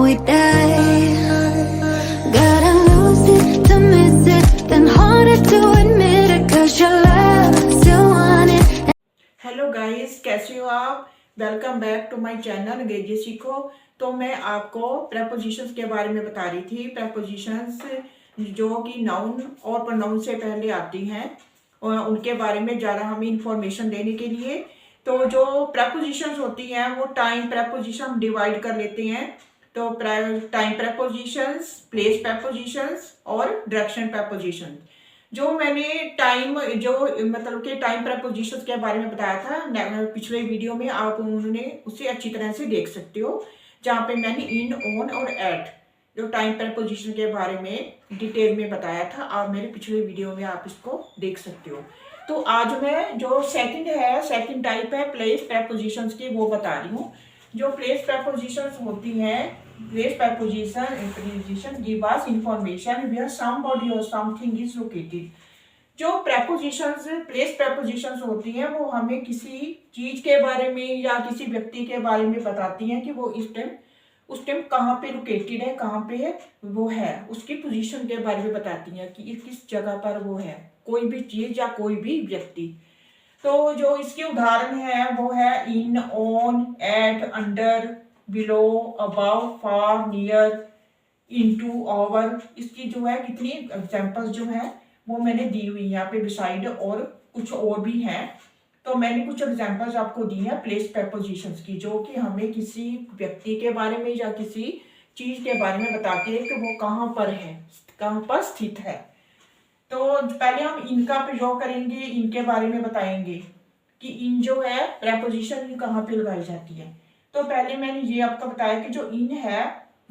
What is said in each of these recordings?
we die. Gotta lose it to miss it, then harder to admit it, 'cause your love still want it. Hello guys, कैसे हो आप। Welcome back to my channel Angrezi Seekho. तो मैं आपको prepositions के बारे में बता रही थी। प्रेपोजिशंस जो कि नाउन और प्रोनाउन से पहले आती हैं और उनके बारे में ज़्यादा हमें इंफॉर्मेशन देने के लिए। तो जो प्रेपोजिशंस होती हैं वो टाइम प्रेपोजिशन हम डिवाइड कर लेते हैं। तो टाइम प्रेपोजिशंस, प्लेस प्रेपोजिशंस और डायरेक्शन प्रेपोजिशंस। जो मैंने टाइम जो मतलब कि टाइम प्रपोजिशंस के बारे में बताया था पिछले वीडियो में, आप उन्होंने उसे अच्छी तरह से देख सकते हो, जहाँ पे मैंने इन, ऑन और एट जो टाइम प्रपोजिशन के बारे में डिटेल में बताया था। आप मेरे पिछले वीडियो में आप इसको देख सकते हो। तो आज मैं जो सेकंड टाइप है प्लेस प्रपोजिशंस की, वो बता रही हूँ। जो प्लेस प्रपोजिशंस होती हैं, place preposition give us information where somebody or something is located। जो prepositions, प्लेस prepositions होती हैं वो हमें किसी चीज के बारे में या किसी व्यक्ति के बारे में बताती हैं कि वो उस टाइम कहाँ पे लोकेटेड है, कहाँ पे है वो है, उसकी पोजीशन के बारे में बताती हैं कि किस जगह पर वो है, कोई भी चीज या कोई भी व्यक्ति। तो जो इसके उदाहरण है वो है in, on, at, under, below, above, far, near, into, over. इसकी जो है कितनी एग्जांपल्स जो है वो मैंने दी हुई यहाँ पे बिसाइड, और कुछ और भी हैं। तो मैंने कुछ एग्जांपल्स आपको दी हैं प्लेस प्रपोजिशंस की, जो कि हमें किसी व्यक्ति के बारे में या किसी चीज के बारे में बताती है कि वो कहाँ पर है, कहाँ पर स्थित है। तो पहले हम इनका प्रयोग करेंगे, इनके बारे में बताएंगे कि इन जो है प्रपोजिशन कहाँ पे लगाई जाती है। तो पहले मैंने ये आपको बताया कि जो इन है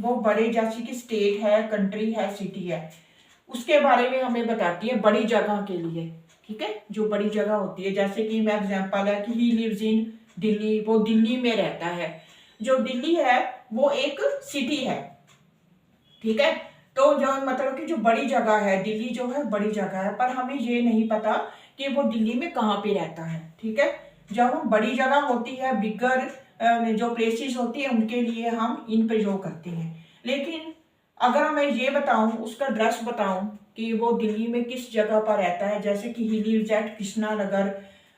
वो बड़े, जैसे कि स्टेट है, कंट्री है, सिटी है, उसके बारे में हमें बताती है बड़ी जगह के लिए। ठीक है, जो बड़ी जगह होती है, जैसे कि मैं एग्जांपल है कि ही लिव्स इन दिल्ली, वो दिल्ली में रहता है। जो दिल्ली है वो एक सिटी है। ठीक है, तो जो मतलब कि जो बड़ी जगह है, दिल्ली जो है बड़ी जगह है, पर हमें ये नहीं पता कि वो दिल्ली में कहाँ पे रहता है। ठीक है, जब हम बड़ी जगह होती है, बिगर जो प्लेसेस होती है, उनके लिए हम इन प्रयोग करते हैं। लेकिन अगर मैं ये बताऊं, उसका एड्रेस बताऊं कि वो दिल्ली में किस जगह पर रहता है, जैसे कि he lives at Krishna Nagar.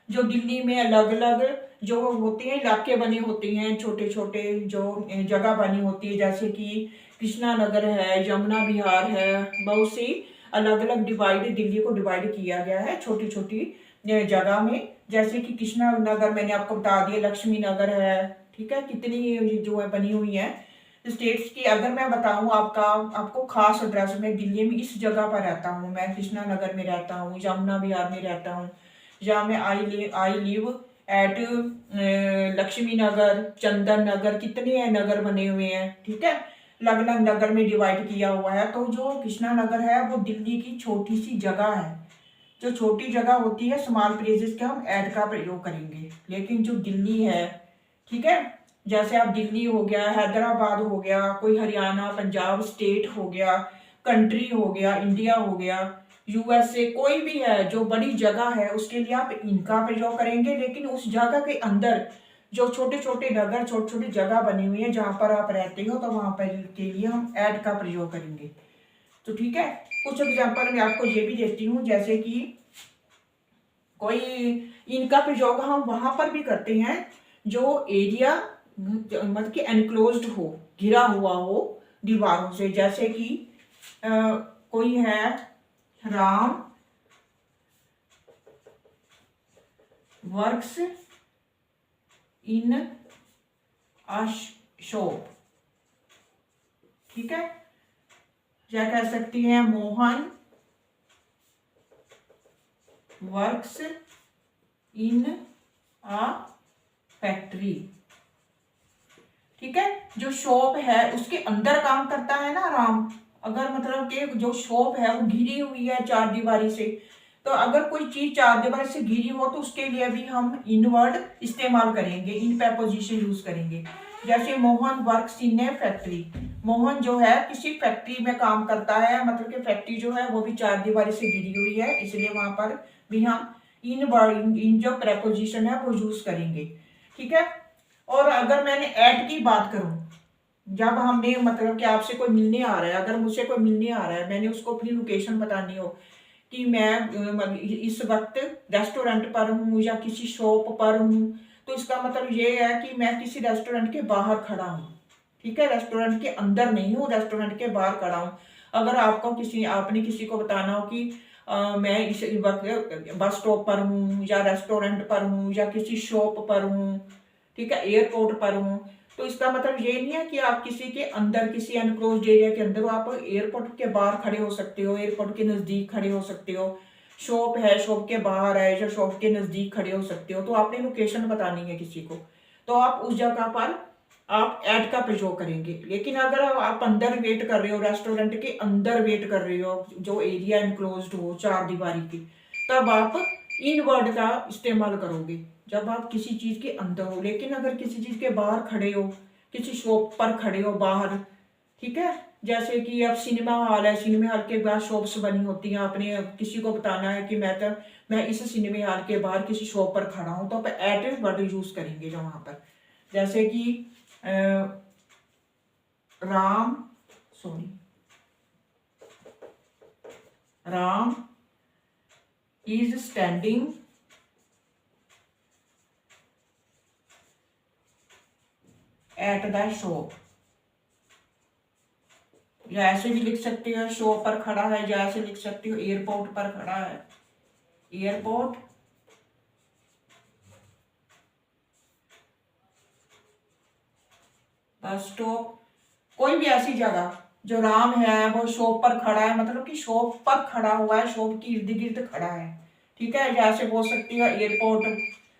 जो दिल्ली में अलग अलग जो होते हैं इलाके बने होते हैं, छोटे छोटे जो जगह बनी होती है, जैसे कि कृष्णा नगर है, यमुना विहार है, बहुत सी अलग अलग दिल्ली को डिवाइड किया गया है छोटी छोटी जगह में। जैसे कि कृष्णा नगर मैंने आपको बता दिया, लक्ष्मी नगर है। ठीक है, कितनी जो है बनी हुई है स्टेट्स की। अगर मैं बताऊं आपको खास एड्रेस, में दिल्ली में इस जगह पर रहता हूँ, मैं कृष्णा नगर में रहता हूँ, यमुना विहार में रहता हूँ, या मैं आई लिव एट लक्ष्मी नगर, चंदन नगर, कितने नगर बने हुए हैं। ठीक है, अलग अलग नगर में डिवाइड किया हुआ है। तो जो कृष्णा नगर है वो दिल्ली की छोटी सी जगह है। जो छोटी जगह होती है, स्मॉल प्लेसेस के हम ऐड का प्रयोग करेंगे। लेकिन जो दिल्ली है, ठीक है, जैसे आप दिल्ली हो गया, हैदराबाद हो गया, कोई हरियाणा, पंजाब स्टेट हो गया, कंट्री हो गया, इंडिया हो गया, यूएसए, कोई भी है जो बड़ी जगह है, उसके लिए आप इनका प्रयोग करेंगे। लेकिन उस जगह के अंदर जो छोटे छोटे नगर, छोटी छोटी जगह बनी हुई है जहां पर आप रहते हो, तो वहां पर के लिए हम ऐड का प्रयोग करेंगे। तो ठीक है, कुछ एग्जांपल मैं आपको ये भी देती हूँ, जैसे कि कोई इनका प्रयोग हम वहां पर भी करते हैं जो एरिया मतलब कि एनक्लोज्ड हो, घिरा हुआ हो दीवारों से। जैसे कि कोई है Ram works in a shop. ठीक है, क्या कह सकती हैं, Mohan works in a factory. ठीक है, जो शॉप है उसके अंदर काम करता है ना राम। अगर मतलब कि जो शॉप है वो घिरी हुई है चार दीवारी से, तो अगर कोई चीज चार दीवारी से घिरी हो तो उसके लिए भी हम इन वर्ड इस्तेमाल करेंगे, इन प्रपोजिशन यूज करेंगे। जैसे Mohan works in A factory, Mohan जो है किसी फैक्ट्री में काम करता है, मतलब कि फैक्ट्री जो है वो भी चार दीवारी से घिरी हुई है, इसलिए वहां पर भी हम इन वर्ड, इन जो प्रपोजिशन है वो यूज करेंगे। ठीक है, और अगर मैंने एट की बात करूं, जब हमने मतलब कि आपसे कोई मिलने आ रहा है, अगर मुझसे कोई मिलने आ रहा है, मैंने उसको अपनी लोकेशन बतानी हो कि मैं इस वक्त रेस्टोरेंट पर हूँ या किसी शॉप पर हूँ, तो इसका मतलब ये है कि मैं किसी रेस्टोरेंट के बाहर खड़ा हूँ। ठीक है, रेस्टोरेंट के अंदर नहीं हूँ, रेस्टोरेंट के बाहर खड़ा हूँ। अगर आपने किसी को बताना हो कि मैं इस वक्त बस स्टॉप पर हूँ या रेस्टोरेंट पर हूँ या किसी शॉप पर हूँ, ठीक है, एयरपोर्ट पर हूँ, तो इसका मतलब ये नहीं है कि आप किसी के अंदर, किसी अनक्लोज्ड एरिया के अंदर हो। आप एयरपोर्ट के बाहर खड़े हो सकते हो, एयरपोर्ट के नज़दीक खड़े हो सकते हो, शॉप है, शॉप के बाहर है या शॉप के नज़दीक खड़े हो सकते हो। तो आपने लोकेशन बतानी है किसी को, तो आप उस जगह पर आप ऐट का प्रयोग करेंगे। लेकिन अगर आप अंदर वेट कर रहे हो, रेस्टोरेंट के अंदर वेट कर रहे हो, जो एरिया इनक्लोज्ड हो चार दीवारी की, तब आप इन वर्ड का इस्तेमाल करोगे जब आप किसी चीज के अंदर हो। लेकिन अगर किसी चीज के बाहर खड़े हो, किसी शॉप पर खड़े हो बाहर, ठीक है, जैसे कि अब सिनेमा हॉल है, सिनेमा हॉल के बाहर शॉप्स बनी होती हैं, आपने किसी को बताना है कि मैं इस सिनेमा हॉल के बाहर किसी शॉप पर खड़ा हूं, तो आप एट वर्ड यूज करेंगे जो वहां पर, जैसे कि uh, Ram sorry Ram is standing at the shop, या ऐसे भी लिख सकते हो शॉप पर खड़ा है, या ऐसे लिख सकते हो एयरपोर्ट पर खड़ा है, एयरपोर्ट बस स्टॉप, कोई भी ऐसी जगह जो राम है वो शॉप पर खड़ा है, मतलब कि शॉप पर खड़ा हुआ है, शॉप की इर्द गिर्द खड़ा है। ठीक है, जैसे बोल सकती हो एयरपोर्ट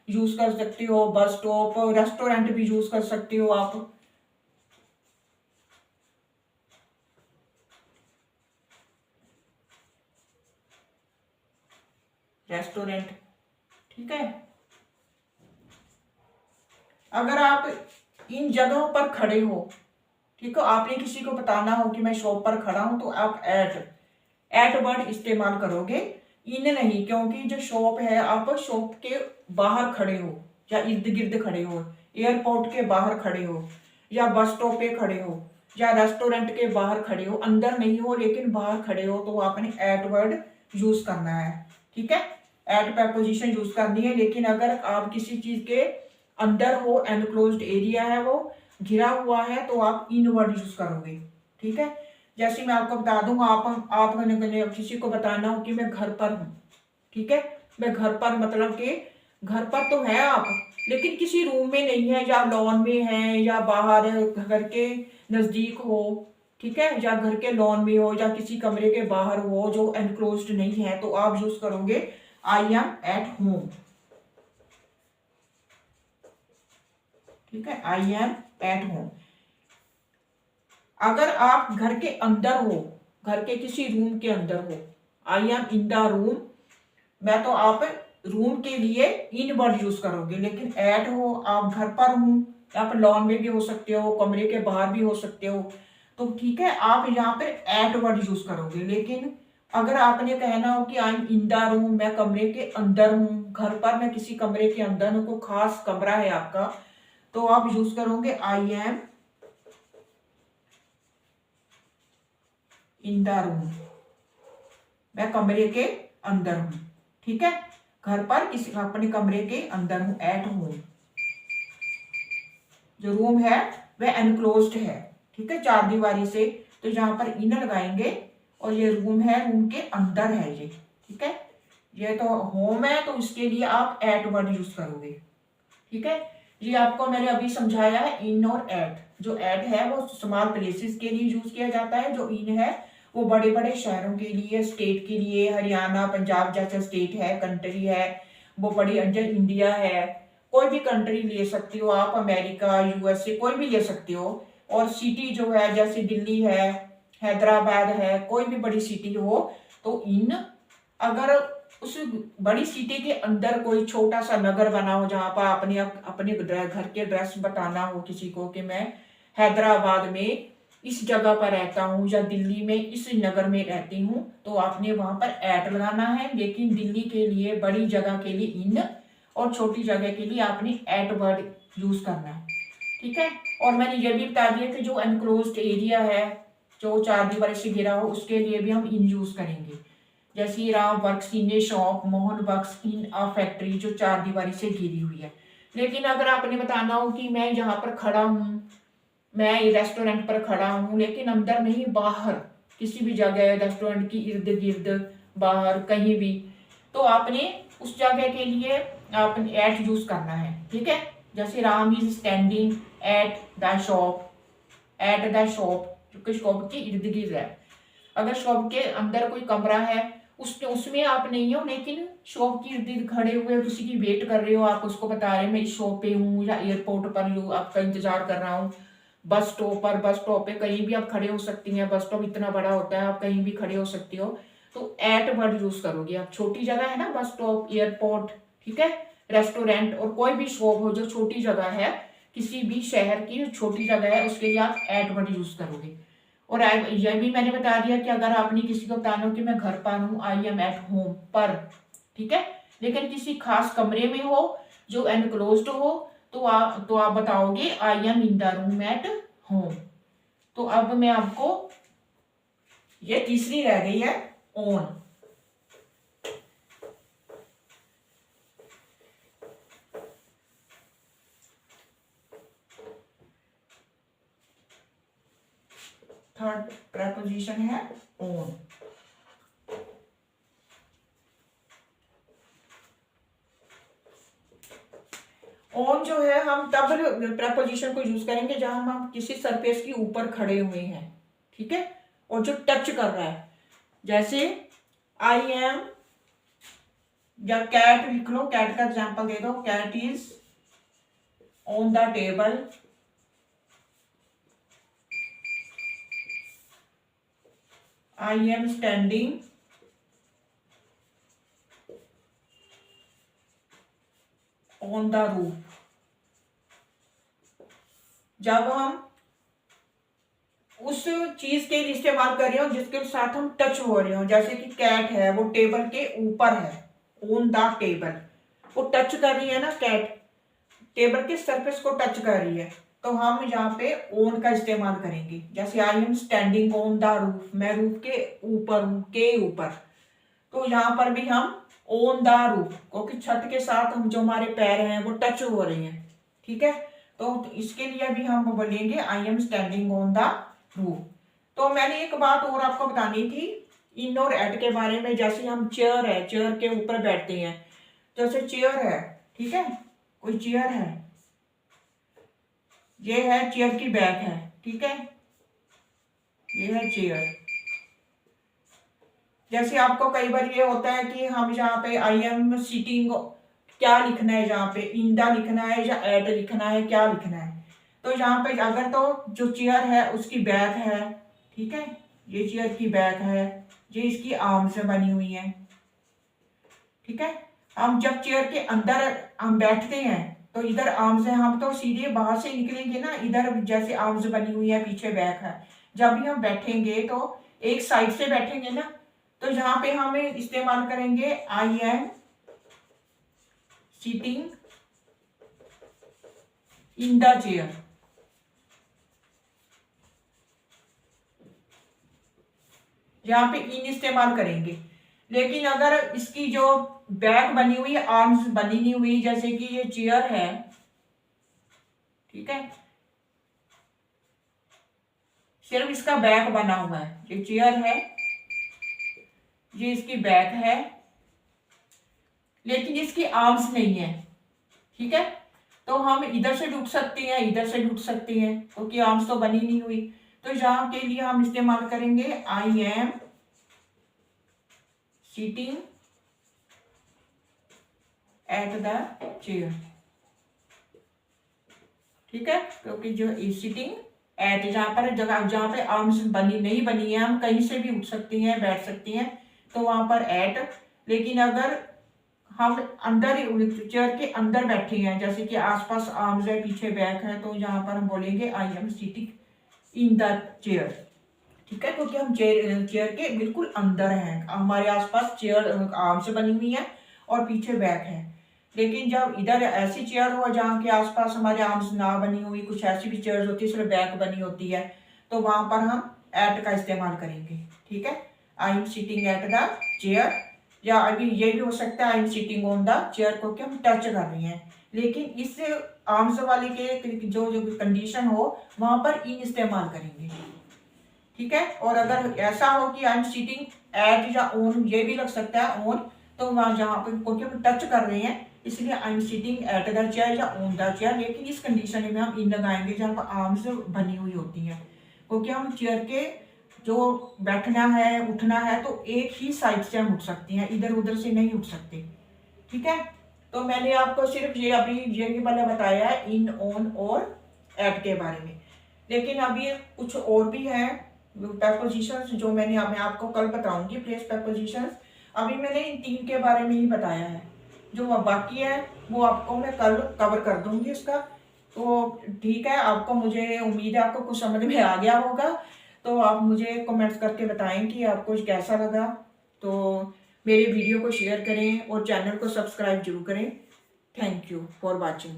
यूज कर सकती हो, बस स्टॉप, रेस्टोरेंट भी यूज कर सकती हो आप। रेस्टोरेंट, ठीक है। अगर आप इन जगहों पर खड़े हो, ठीक है, आपने किसी को बताना हो कि मैं शॉप पर खड़ा हूं, तो आप एट वर्ड इस्तेमाल करोगे, इन नहीं, क्योंकि जो शॉप है आप शॉप के बाहर खड़े हो या इर्द गिर्द खड़े हो, एयरपोर्ट के बाहर खड़े हो या बस स्टॉप पे खड़े हो या रेस्टोरेंट के बाहर खड़े हो, अंदर नहीं हो लेकिन बाहर खड़े हो, तो आपने एट वर्ड यूज करना है। ठीक है, एट प्रपोजिशन यूज करनी है। लेकिन अगर आप किसी चीज के अंदर हो, एनक्लोज्ड एरिया है, वो घिरा हुआ है, तो आप इन वर्ड यूज करोगे। ठीक है, जैसे मैं आपको बता दूंगा, आप मैंने किसी को बताना हो कि मैं घर पर हूँ, ठीक है, मैं घर पर, मतलब कि घर पर तो है आप, लेकिन किसी रूम में नहीं है, या लॉन में है, या बाहर घर के नजदीक हो, ठीक है, या घर के लॉन में हो, या किसी कमरे के बाहर हो जो एनक्लोज्ड नहीं है, तो आप यूज करोगे आई एम एट होम। ठीक है, आई एम एट होम। अगर आप घर के अंदर हो, घर के किसी रूम के अंदर हो, I am in the room, मैं तो आप रूम के लिए इन वर्ड यूज करोगे। लेकिन एट हो, आप घर पर हूं, आप लॉन में भी हो सकते हो, कमरे के बाहर भी हो सकते हो, तो ठीक है, आप यहाँ पे एट वर्ड यूज करोगे। लेकिन अगर आपने कहना हो कि I am in the room, मैं कमरे के अंदर हूँ, घर पर मैं किसी कमरे के अंदर हूँ, कोई खास कमरा है आपका, तो आप यूज करोगे I am in the room, मैं कमरे के अंदर हूं। ठीक है, घर पर किसी अपने कमरे के अंदर हूं, एट होम। जो रूम है वह एनक्लोज्ड है, ठीक है, चार दीवारी से, तो यहाँ पर इन लगाएंगे, और ये रूम है, रूम के अंदर है ये। ठीक है, ये तो होम है, तो इसके लिए आप एट वर्ड यूज करोगे। ठीक है, ये आपको मैंने अभी समझाया है इन और एट। जो एट है वो स्मॉल प्लेसेस के लिए यूज किया जाता है, जो इन है वो बड़े बड़े शहरों के लिए, स्टेट के लिए, हरियाणा पंजाब जैसा स्टेट है, कंट्री है, वो बड़ी इंडिया है, कोई भी कंट्री ले सकती हो आप, अमेरिका, यूएसए, कोई भी ले सकते हो। और सिटी जो है, जैसे दिल्ली है, हैदराबाद है, कोई भी बड़ी सिटी हो, तो इन, अगर उस बड़ी सिटी के अंदर कोई छोटा सा नगर बना हो, जहां पर अपने अपने घर के एड्रेस बताना हो किसी को कि मैं हैदराबाद में इस जगह पर रहता हूँ, या दिल्ली में इस नगर में रहती हूँ, तो आपने वहां पर एट लगाना है। लेकिन दिल्ली के लिए, बड़ी जगह के लिए इन, और छोटी जगह के लिए आपने एट वर्ड यूज करना है। ठीक है। और मैंने ये भी बता दिया कि जो एनक्लोज्ड एरिया है जो चार दीवारी से घिरा हो उसके लिए भी हम इन यूज करेंगे। जैसे Ram works in A shop, Mohan works in a factory, जो चार दीवारी से घिरी हुई है। लेकिन अगर आपने बताना हो कि मैं यहाँ पर खड़ा हूँ, मैं रेस्टोरेंट पर खड़ा हूँ लेकिन अंदर नहीं, बाहर किसी भी जगह रेस्टोरेंट की इर्द गिर्द, बाहर कहीं भी, तो आपने उस जगह के लिए आपने एट यूज करना है। ठीक है। जैसे Ram is standing at the shop, eight the shop जो कि शॉप के इर्द गिर्द है। अगर शॉप के अंदर कोई कमरा है उसमें आप नहीं हो, लेकिन शॉप के इर्द गिर्द खड़े हुए किसी की वेट कर रहे हो, आप उसको बता रहे हैं मैं इस शॉप पे हूँ या एयरपोर्ट पर हूँ, आपका इंतजार कर रहा हूँ, बस स्टॉप पर, बस स्टॉप पे कहीं भी आप खड़े हो सकती हैं, बस स्टॉप इतना बड़ा होता है आप कहीं भी खड़े हो सकती हो, तो एट वर्ड यूज करोगे आप। छोटी जगह है ना, बस स्टॉप, एयरपोर्ट, ठीक है, रेस्टोरेंट और कोई भी शॉप हो जो छोटी जगह है, किसी भी शहर की छोटी जगह है, उसके लिए आप एट वर्ड यूज करोगे। और यह भी मैंने बता दिया कि अगर आपने किसी को बताना हो कि मैं घर पर हूँ, आई एम एट होम पर, ठीक है, लेकिन किसी खास कमरे में हो जो एनक्लोज्ड हो तो आप बताओगे I am in the room at home. तो अब मैं आपको, ये तीसरी रह गई है ओन। थर्ड प्रपोजिशन है ओन। ऑन जो है हम तब प्रपोजिशन को यूज करेंगे जहां हम किसी सरफेस के ऊपर खड़े हुए हैं, ठीक है, और जो टच कर रहा है। जैसे आई एम, या कैट लिख लो, कैट का एग्जांपल दे दो, cat is on the table, I am standing on the roof. जब हम उस चीज के लिए इस्तेमाल कर रहे हो जिसके साथ हम टच हो रहे हो, जैसे कि कैट है वो टेबल के ऊपर है, ऑन द टेबल, वो टच कर रही है ना, कैट टेबल के सरफेस को टच कर रही है, तो हम यहाँ पे ऑन का इस्तेमाल करेंगे। जैसे आई am standing on the roof, मैं रूफ के ऊपर हूं, के ऊपर, तो यहाँ पर भी हम ऑन द रूफ, क्योंकि छत के साथ हम जो हमारे पैर हैं वो टच हो रहे हैं, ठीक है, तो इसके लिए भी हम बोलेंगे आई am standing on the roof. तो मैंने एक बात और आपको बतानी थी इन और एट के बारे में। जैसे हम चेयर है, चेयर के ऊपर बैठते हैं, जैसे चेयर है, ठीक है, कोई चेयर है, ये है चेयर की बैक है, ठीक है, ये है चेयर। जैसे आपको कई बार ये होता है कि हम यहाँ पे आई एम सिटिंग, क्या लिखना है, यहाँ पे इंदा लिखना है या एट लिखना है, क्या लिखना है, तो यहाँ पे अगर तो जो चेयर है उसकी बैक है, ठीक है, ये चेयर की बैक है, ये इसकी आर्म से बनी हुई है, ठीक है। हम जब चेयर के अंदर हम बैठते हैं तो इधर आर्म्स है, हम तो सीधे बाहर से निकलेंगे ना, इधर जैसे आर्म्स बनी हुई है, पीछे बैक है। जब भी हम बैठेंगे तो एक साइड से बैठेंगे ना, तो यहाँ पे हमें इस्तेमाल करेंगे I am sitting in the chair, यहाँ पे इन इस्तेमाल करेंगे। लेकिन अगर इसकी जो बैक बनी हुई है, आर्म्स बनी नहीं हुई, जैसे कि ये चेयर है, ठीक है, सिर्फ इसका बैक बना हुआ है, ये चेयर है, ये इसकी बैक है, लेकिन इसकी आर्म्स नहीं है, ठीक है, तो हम इधर से उठ सकते हैं, इधर से उठ सकते हैं, क्योंकि आर्म्स तो बनी नहीं हुई। तो यहाँ के लिए हम इस्तेमाल करेंगे I am sitting at the chair, ठीक है, क्योंकि जो सिटिंग एट जहाँ पर जगह जहाँ पे आर्म्स नहीं बनी है, हम कहीं से भी उठ सकते हैं, बैठ सकते हैं, तो वहां पर एट। लेकिन अगर हम अंदर चेयर के अंदर बैठे हैं, जैसे कि आसपास आर्म्स है, पीछे बैक है, तो यहाँ पर हम बोलेंगे I am sitting in the chair, ठीक है, क्योंकि हम चेयर के बिल्कुल अंदर हैं, हमारे आसपास चेयर आर्म से बनी हुई है और पीछे बैक है। लेकिन जब इधर ऐसी चेयर हो जहाँ के आसपास हमारे आर्म्स ना बनी हुई, कुछ ऐसी भी चेयर्स होती है सिर्फ बैक बनी होती है, तो वहाँ पर हम एट का इस्तेमाल करेंगे। ठीक है, I am sitting at the chair, या अभी ये भी हो सकता है I am sitting on the chair को कि हम टच कर रहे हैं, लेकिन इस आर्म्स वाली के जो जो कंडीशन हो वहाँ पर इन इस्तेमाल करेंगे। ठीक है, और अगर ऐसा हो कि आई एम सिटिंग एट या ऑन, ये भी लग सकता है ऑन, तो वहाँ जहाँ पर क्योंकि हम टच कर रहे हैं इसलिए I am sitting at the chair या ऑन द चेयर, लेकिन इस कंडीशन में हम इन लगाएंगे जहाँ पर आर्म्स बनी हुई होती हैं, क्योंकि हम चेयर के जो बैठना है उठना है तो एक ही साइड से हम उठ सकते हैं, इधर उधर से नहीं उठ सकते। ठीक है, तो मैंने आपको सिर्फ ये अभी ये पहले बताया है इन ऑन और एट के बारे में, लेकिन अभी कुछ और भी है प्रपोजिशंस जो मैं आपको कल बताऊंगी, प्लेस प्रपोजिशंस। अभी मैंने इन 3 के बारे में ही बताया है, जो बाकी है वो आपको मैं कल कवर कर दूंगी इसका। तो ठीक है, आपको, मुझे उम्मीद है आपको कुछ समझ में आ गया होगा, तो आप मुझे कमेंट्स करके बताएं कि आपको कैसा लगा। तो मेरे वीडियो को शेयर करें और चैनल को सब्सक्राइब जरूर करें। Thank you for watching.